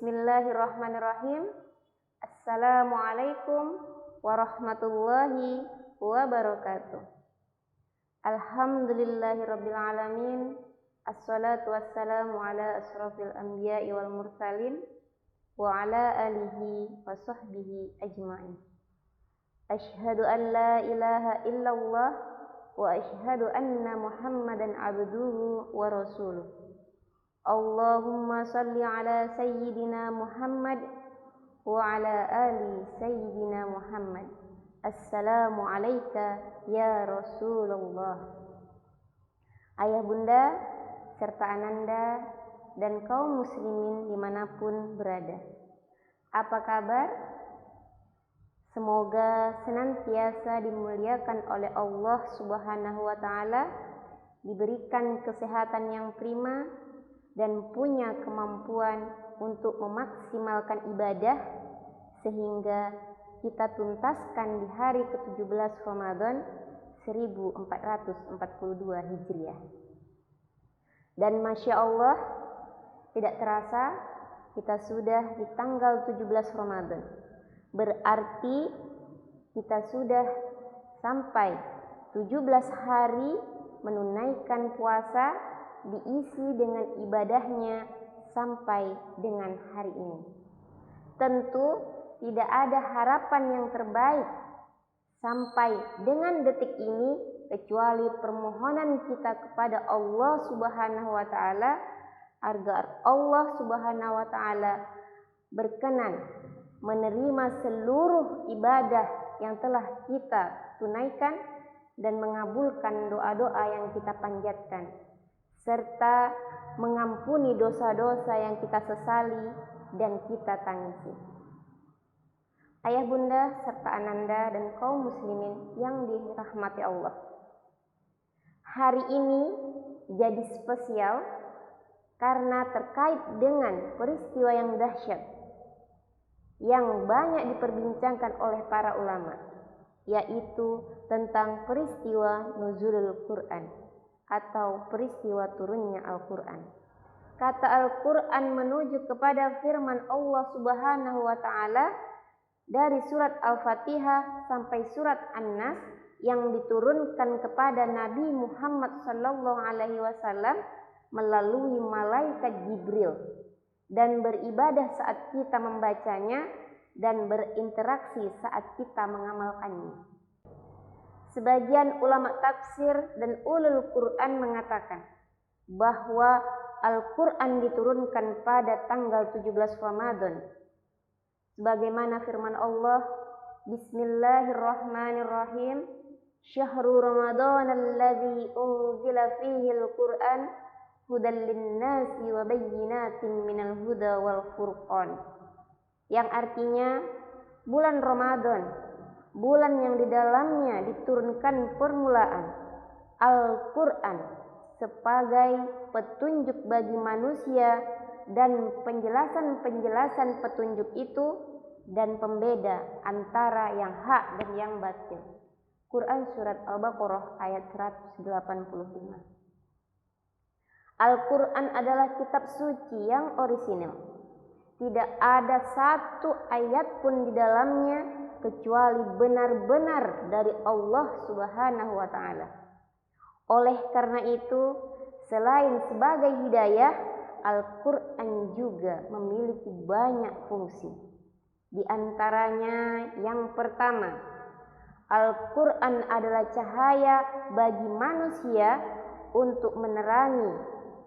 Bismillahirrahmanirrahim. Assalamualaikum warahmatullahi wabarakatuh. Alhamdulillahirabbil alamin. Assalatu wassalamu ala asrofil anbiya'i wal mursalin wa ala alihi wa sahbihi ajma'in. Ashhadu an la ilaha illallah wa ashhadu anna Muhammadan abduhu wa rasuluh. Allahumma salli ala sayyidina Muhammad wa ala ali sayyidina Muhammad. Assalamu alayka ya Rasulullah. Ayah bunda serta ananda dan kaum muslimin dimanapun berada, apa kabar? Semoga senantiasa dimuliakan oleh Allah Subhanahu wa ta'ala, diberikan kesehatan yang prima dan punya kemampuan untuk memaksimalkan ibadah sehingga kita tuntaskan di hari ke-17 Ramadan 1442 Hijriah. Dan Masya Allah, tidak terasa kita sudah di tanggal 17 Ramadan. Berarti kita sudah sampai 17 hari menunaikan puasa, diisi dengan ibadahnya sampai dengan hari ini. Tentu tidak ada harapan yang terbaik sampai dengan detik ini kecuali permohonan kita kepada Allah Subhanahu wa ta'ala agar Allah Subhanahu wa ta'ala berkenan menerima seluruh ibadah yang telah kita tunaikan dan mengabulkan doa-doa yang kita panjatkan, serta mengampuni dosa-dosa yang kita sesali dan kita tangisi. Ayah bunda serta ananda dan kaum muslimin yang dirahmati Allah, hari ini jadi spesial karena terkait dengan peristiwa yang dahsyat yang banyak diperbincangkan oleh para ulama, yaitu tentang peristiwa nuzulul Quran atau peristiwa turunnya Al-Quran. Kata Al-Quran menuju kepada firman Allah Subhanahu wa ta'ala dari surat Al-Fatihah sampai surat An-Nas yang diturunkan kepada Nabi Muhammad sallallahu alaihi wasallam melalui malaikat Jibril dan beribadah saat kita membacanya dan berinteraksi saat kita mengamalkannya. Sebagian ulama tafsir dan ulul Quran mengatakan bahwa Al-Quran diturunkan pada tanggal 17 Ramadan. Sebagaimana firman Allah, Bismillahirrahmanirrahim, Syahrul Ramadan alladzi unzila fihi al-Quran hudan linnasi wa bayyinatin minal huda wal furqan. Yang artinya bulan Ramadan, bulan yang di dalamnya diturunkan permulaan Al-Quran sebagai petunjuk bagi manusia dan penjelasan-penjelasan petunjuk itu dan pembeda antara yang hak dan yang batil. Quran surat Al-Baqarah ayat 185. Al-Quran adalah kitab suci yang orisinal. Tidak ada satu ayat pun di dalamnya kecuali benar-benar dari Allah Subhanahu wa ta'ala. Oleh karena itu, selain sebagai hidayah, Al-Quran juga memiliki banyak fungsi. Di antaranya yang pertama, Al-Quran adalah cahaya bagi manusia untuk menerangi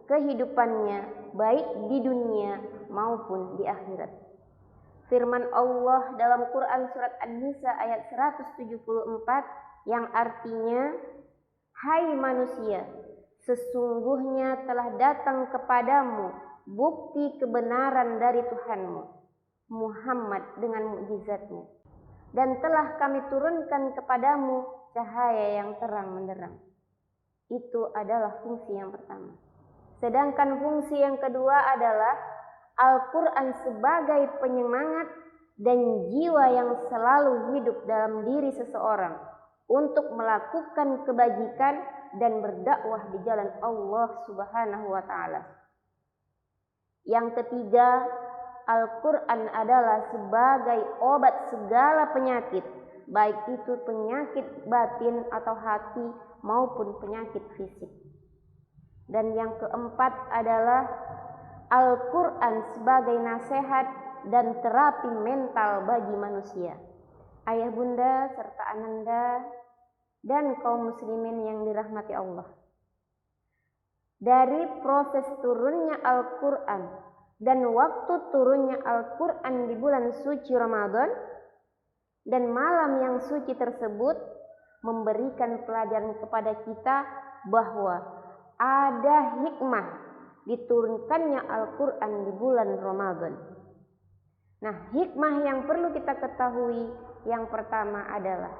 kehidupannya baik di dunia maupun di akhirat. Firman Allah dalam Quran surat An-Nisa ayat 174 yang artinya, hai manusia, sesungguhnya telah datang kepadamu bukti kebenaran dari Tuhanmu, Muhammad dengan mukjizatnya, dan telah kami turunkan kepadamu cahaya yang terang benderang. Itu adalah fungsi yang pertama. Sedangkan fungsi yang kedua adalah Al-Quran sebagai penyemangat dan jiwa yang selalu hidup dalam diri seseorang untuk melakukan kebajikan dan berdakwah di jalan Allah Subhanahu wa ta'ala. Yang ketiga, Al-Quran adalah sebagai obat segala penyakit, baik itu penyakit batin atau hati maupun penyakit fisik. Dan yang keempat adalah Al-Quran sebagai nasihat dan terapi mental bagi manusia. Ayah bunda serta ananda dan kaum muslimin yang dirahmati Allah. Dari proses turunnya Al-Quran dan waktu turunnya Al-Quran di bulan suci Ramadan dan malam yang suci tersebut memberikan pelajaran kepada kita bahwa ada hikmah diturunkannya Al-Quran di bulan Ramadan. Nah, hikmah yang perlu kita ketahui yang pertama adalah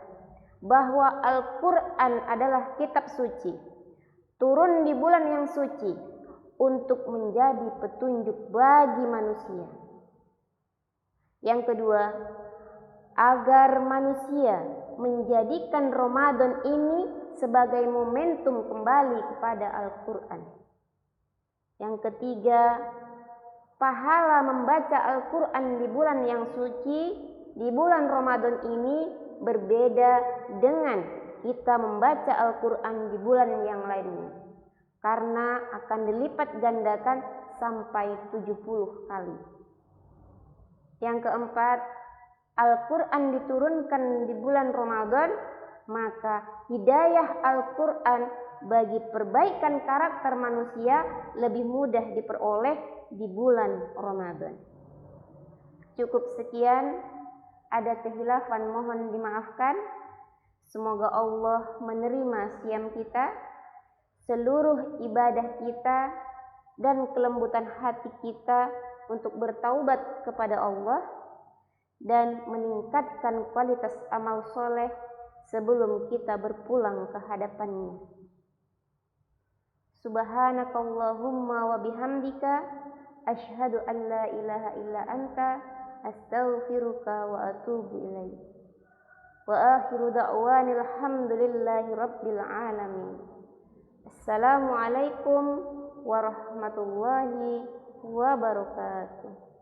bahwa Al-Quran adalah kitab suci, turun di bulan yang suci untuk menjadi petunjuk bagi manusia. Yang kedua, agar manusia menjadikan Ramadan ini sebagai momentum kembali kepada Al-Quran. Yang ketiga, pahala membaca Al-Quran di bulan yang suci, di bulan Ramadan ini berbeda dengan kita membaca Al-Quran di bulan yang lainnya, karena akan dilipat gandakan sampai 70 kali. Yang keempat, Al-Quran diturunkan di bulan Ramadan, maka hidayah Al-Quran bagi perbaikan karakter manusia lebih mudah diperoleh di bulan Ramadan. Cukup sekian, ada kehilafan mohon dimaafkan. Semoga Allah menerima siam kita, seluruh ibadah kita, dan kelembutan hati kita untuk bertaubat kepada Allah dan meningkatkan kualitas amal soleh sebelum kita berpulang ke hadapannya. Subhanakallahumma wa bihamdika asyhadu an la ilaha illa anta astaghfiruka wa atubu ilaik. Wa akhiru da'wani alhamdulillahi rabbil alamin. Assalamualaikum warahmatullahi wabarakatuh.